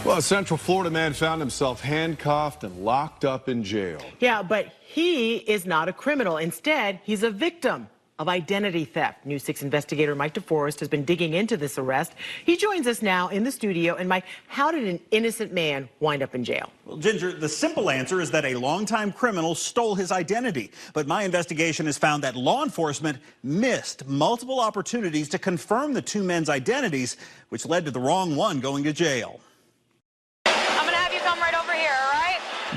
Well, a Central Florida man found himself handcuffed and locked up in jail. Yeah, but he is not a criminal. Instead, he's a victim of identity theft. News 6 investigator Mike DeForest has been digging into this arrest. He joins us now in the studio. And Mike, how did an innocent man wind up in jail? Well, Ginger, the simple answer is that a longtime criminal stole his identity. But my investigation has found that law enforcement missed multiple opportunities to confirm the two men's identities, which led to the wrong one going to jail.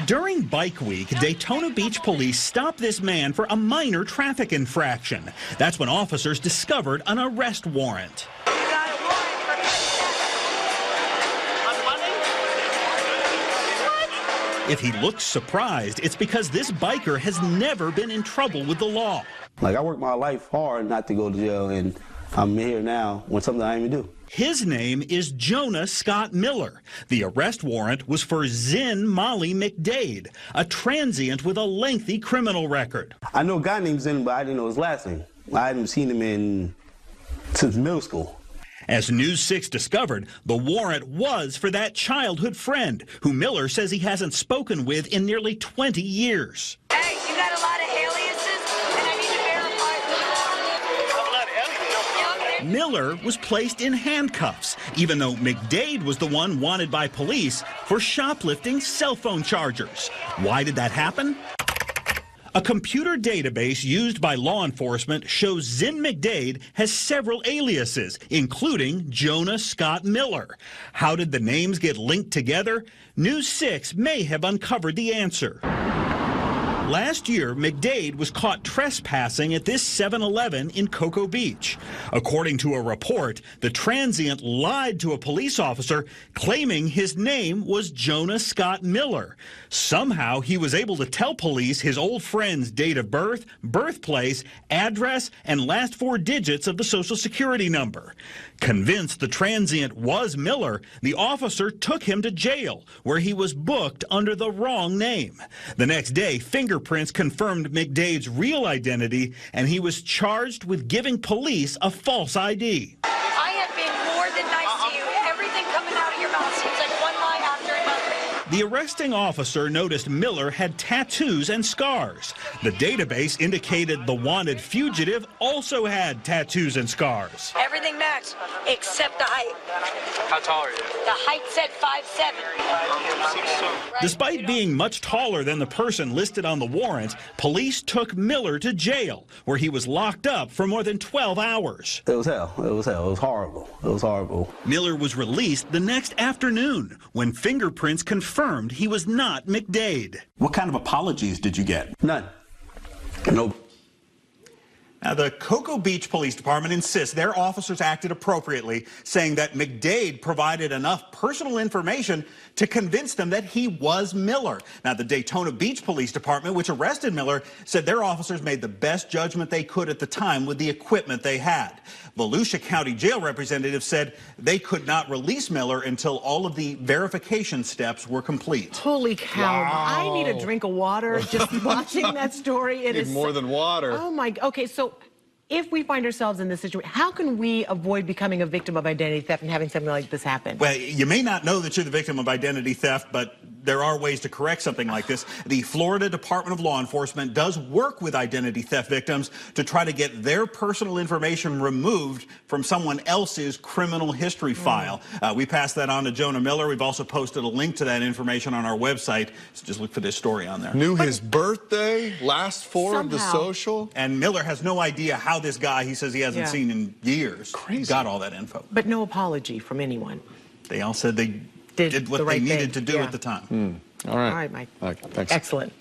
During Bike Week, Daytona Beach police stopped this man for a minor traffic infraction. That's when officers discovered an arrest warrant. If he looks surprised, it's because this biker has never been in trouble with the law. Like, I worked my life hard not to go to jail, and I'm here now with something I didn't even do. His name is Jonah Scott Miller. The arrest warrant was for Zin Molly McDade, a transient with a lengthy criminal record. I know a guy named Zin, but I didn't know his last name. I hadn't seen him since middle school. As News 6 discovered, the warrant was for that childhood friend who Miller says he hasn't spoken with in nearly 20 years. Hey, you got a lot of aliases, and I need to verify. Miller was placed in handcuffs, even though McDade was the one wanted by police for shoplifting cell phone chargers. Why did that happen? A computer database used by law enforcement shows Zin McDade has several aliases, including Jonah Scott Miller. How did the names get linked together? News 6 may have uncovered the answer. Last year, McDade was caught trespassing at this 7-Eleven in Cocoa Beach. According to a report, the transient lied to a police officer, claiming his name was Jonah Scott Miller. Somehow, he was able to tell police his old friend's date of birth, birthplace, address, and last 4 digits of the Social Security number. Convinced the transient was Miller, the officer took him to jail, where he was booked under the wrong name. The next day, fingerprints confirmed McDade's real identity, and he was charged with giving police a false ID. I have been more than nice to you. Everything coming out of your mouth seems like one lie after another. The arresting officer noticed Miller had tattoos and scars. The database indicated the wanted fugitive also had tattoos and scars. Everything matched, except the height. How tall are you? The height said 5'7". Despite being much taller than the person listed on the warrant, police took Miller to jail, where he was locked up for more than 12 hours. It was hell. It was hell. It was horrible. It was horrible. Miller was released the next afternoon when fingerprints confirmed he was not McDade. What kind of apologies did you get? None. Nope. Now, the Cocoa Beach Police Department insists their officers acted appropriately, saying that McDade provided enough personal information to convince them that he was Miller. Now, the Daytona Beach Police Department, which arrested Miller, said their officers made the best judgment they could at the time with the equipment they had. Volusia County Jail representatives said they could not release Miller until all of the verification steps were complete. Holy cow. Wow. I need a drink of water just watching that story. It is more than water. Oh, my. Okay, so if we find ourselves in this situation, how can we avoid becoming a victim of identity theft and having something like this happen? Well, you may not know that you're the victim of identity theft, but there are ways to correct something like this. The Florida Department of Law Enforcement does work with identity theft victims to try to get their personal information removed from someone else's criminal history file. We passed that on to Jonah Miller. We've also posted a link to that information on our website, so just look for this story on there. Knew his birthday, last 4 of the social. And Miller has no idea how this guy he says he hasn't seen in years got all that info. But no apology from anyone. They all said they did what they needed to do at the time. All right. All right, Mike. Okay, thanks. Excellent.